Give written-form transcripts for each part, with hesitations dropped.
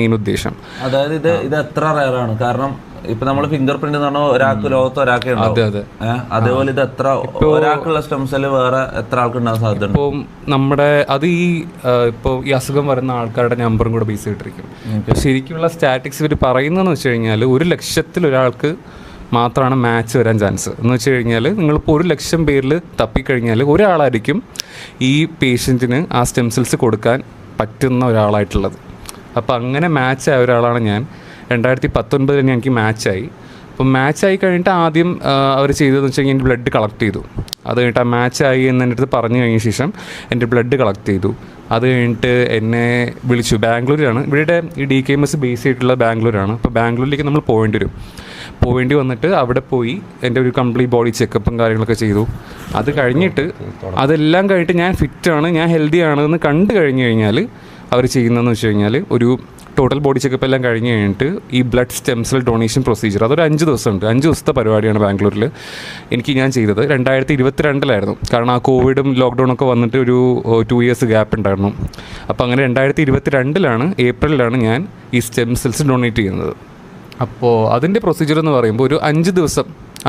Main ഉദ്ദേശം. അതായത് ഇത് എത്ര റയറാണ്? കാരണം ഇപ്പൊ നമ്മൾ ഫിംഗർ പ്രിന്റ് എന്ന് പറഞ്ഞാൽ ഒരാൾക്ക് ലോകത്ത് ഒരാൾക്ക് അതേപോലെ ഇത് എത്ര ഒരാൾക്കുള്ള സ്റ്റെം സെല്ല് വേറെ എത്ര ആൾക്ക് ഉണ്ടാകാൻ സാധ്യത? ഇപ്പോൾ നമ്മുടെ അത് ഇപ്പോൾ ഈ അസുഖം വരുന്ന ആൾക്കാരുടെ നമ്പറും കൂടെ ബേസ് ചെയ്തിട്ടിരിക്കും. ശരിക്കുള്ള സ്റ്റാറ്റിക്സ് ഇവർ പറയുന്നതെന്ന് വെച്ച് കഴിഞ്ഞാൽ 100,000 ഒരാൾക്ക് മാത്രമാണ് മാച്ച് വരാൻ ചാൻസ്. എന്ന് വെച്ച് കഴിഞ്ഞാൽ നിങ്ങളിപ്പോൾ 100,000 പേരിൽ തപ്പിക്കഴിഞ്ഞാൽ ഒരാളായിരിക്കും ഈ പേഷ്യൻറ്റിന് ആ സ്റ്റെം സെൽസ് കൊടുക്കാൻ പറ്റുന്ന ഒരാളായിട്ടുള്ളത്. അപ്പോൾ അങ്ങനെ മാച്ചായ ഒരാളാണ് ഞാൻ. 2019 എനിക്ക് മാച്ചായി. അപ്പം മാച്ചായി കഴിഞ്ഞിട്ട് ആദ്യം അവർ ചെയ്തതെന്ന് വെച്ച് കഴിഞ്ഞാൽ എൻ്റെ ബ്ലഡ് കളക്ട് ചെയ്തു. അത് കഴിഞ്ഞിട്ട് ആ മാച്ചായി എന്ന് എൻ്റെ അടുത്ത് പറഞ്ഞു കഴിഞ്ഞ ശേഷം എൻ്റെ ബ്ലഡ് കളക്ട് ചെയ്തു. അത് കഴിഞ്ഞിട്ട് എന്നെ വിളിച്ചു. ബാംഗ്ലൂരാണ്, ഇവിടെ ഈ DKMS ബേസ് ചെയ്തിട്ടുള്ള ബാംഗ്ലൂരാണ്. അപ്പോൾ ബാംഗ്ലൂരിലേക്ക് നമ്മൾ പോവേണ്ടി വന്നിട്ട് അവിടെ പോയി എൻ്റെ ഒരു കംപ്ലീറ്റ് ബോഡി ചെക്കപ്പും കാര്യങ്ങളൊക്കെ ചെയ്തു. അത് കഴിഞ്ഞിട്ട് അതെല്ലാം കഴിഞ്ഞിട്ട് ഞാൻ ഫിറ്റാണ്, ഞാൻ ഹെൽത്തി ആണെന്ന് കണ്ടു കഴിഞ്ഞ് കഴിഞ്ഞാൽ അവർ ചെയ്യുന്നതെന്ന് വെച്ച് കഴിഞ്ഞാൽ ഒരു ടോട്ടൽ ബോഡി ചെക്കപ്പ് എല്ലാം കഴിഞ്ഞ് കഴിഞ്ഞിട്ട് ഈ blood stem cell donation procedure അതൊരു 5 ദിവസമുണ്ട്. 5 ദിവസത്തെ പരിപാടിയാണ് ബാംഗ്ലൂരിൽ ഞാൻ ചെയ്തത്. 2022 കാരണം ആ കോവിഡും ലോക്ക്ഡൗണൊക്കെ വന്നിട്ട് ഒരു 2 years ഗ്യാപ്പ് ഉണ്ടായിരുന്നു. അപ്പോൾ അങ്ങനെ 2022 ഏപ്രിലാണ് ഞാൻ ഈ സ്റ്റെം സെൽസ് ഡൊണേറ്റ് ചെയ്യുന്നത്. അപ്പോൾ അതിൻ്റെ പ്രൊസീജിയർ എന്ന് പറയുമ്പോൾ ഒരു 5 ദിവസം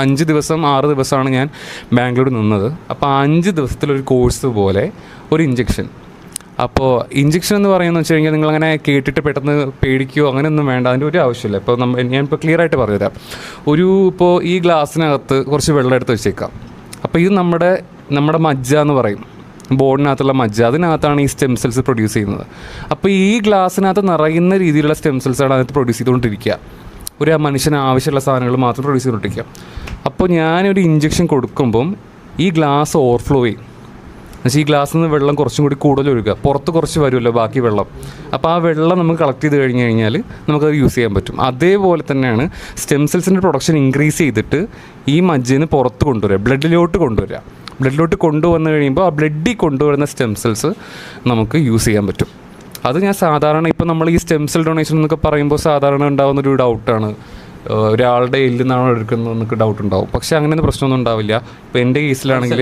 6 ദിവസമാണ് ഞാൻ ബാംഗ്ലൂരിൽ നിന്നത്. അപ്പോൾ 5 ദിവസത്തിലൊരു കോഴ്സ് പോലെ ഒരു ഇഞ്ചക്ഷൻ. അപ്പോൾ ഇഞ്ചക്ഷൻ എന്ന് പറയുന്നത് വെച്ച് കഴിഞ്ഞാൽ നിങ്ങളങ്ങനെ കേട്ടിട്ട് പെട്ടെന്ന് പേടിക്കുകയോ അങ്ങനെയൊന്നും വേണ്ട, അതിൻ്റെ ഒരു ആവശ്യമില്ല. ഇപ്പോൾ ഞാനിപ്പോൾ ക്ലിയർ ആയിട്ട് പറഞ്ഞുതരാം. ഇപ്പോൾ ഈ ഗ്ലാസ്സിനകത്ത് കുറച്ച് വെള്ളം എടുത്ത് വെച്ചേക്കാം. അപ്പോൾ ഇത് നമ്മുടെ മജ്ജ എന്ന് പറയും, ബോഡിനകത്തുള്ള മജ്ജ, അതിനകത്താണ് ഈ സ്റ്റെം സെൽസ് പ്രൊഡ്യൂസ് ചെയ്യുന്നത്. അപ്പോൾ ഈ ഗ്ലാസ്സിനകത്ത് നിറയുന്ന രീതിയിലുള്ള സ്റ്റെം സെൽസാണ് അതിനകത്ത് പ്രൊഡ്യൂസ് ചെയ്തുകൊണ്ടിരിക്കുക. ഒരു മനുഷ്യന് ആവശ്യമുള്ള സാധനങ്ങൾ മാത്രം പ്രൊഡ്യൂസ് ചെയ്തുകൊണ്ടിരിക്കുക. അപ്പോൾ ഞാനൊരു ഇഞ്ചക്ഷൻ കൊടുക്കുമ്പം ഈ ഗ്ലാസ് ഓവർഫ്ലോ ചെയ്യും. എന്നുവെച്ചാൽ ഈ ഗ്ലാസ്സിൽ നിന്ന് വെള്ളം കുറച്ചും കൂടി കൂടുതൽ ഒഴുകുക, പുറത്ത് കുറച്ച് വരുമല്ലോ ബാക്കി വെള്ളം. അപ്പോൾ ആ വെള്ളം നമുക്ക് കളക്ട് ചെയ്ത് കഴിഞ്ഞ് കഴിഞ്ഞാൽ നമുക്കത് യൂസ് ചെയ്യാൻ പറ്റും. അതേപോലെ തന്നെയാണ് സ്റ്റെം സെൽസിൻ്റെ പ്രൊഡക്ഷൻ ഇൻക്രീസ് ചെയ്തിട്ട് ഈ മജ്ജയിൽ പുറത്ത് കൊണ്ടുവരിക, ബ്ലഡിലോട്ട് കൊണ്ടുവന്ന് കഴിയുമ്പോൾ ആ ബ്ലഡിൽ കൊണ്ടുവരുന്ന സ്റ്റെം സെൽസ് നമുക്ക് യൂസ് ചെയ്യാൻ പറ്റും. അത് ഞാൻ സാധാരണ ഇപ്പോൾ നമ്മൾ ഈ സ്റ്റെം സെൽ ഡൊണേഷൻ എന്നൊക്കെ പറയുമ്പോൾ സാധാരണ ഉണ്ടാകുന്നൊരു ഡൗട്ടാണ്, ഒരാളുടെ എല്ലിൽ നിന്നാണോ എടുക്കുന്നതെന്നൊക്കെ ഡൗട്ട് ഉണ്ടാവും. പക്ഷേ അങ്ങനെയൊന്നും പ്രശ്നമൊന്നും ഉണ്ടാവില്ല. ഇപ്പോൾ എൻ്റെ കേസിലാണെങ്കിൽ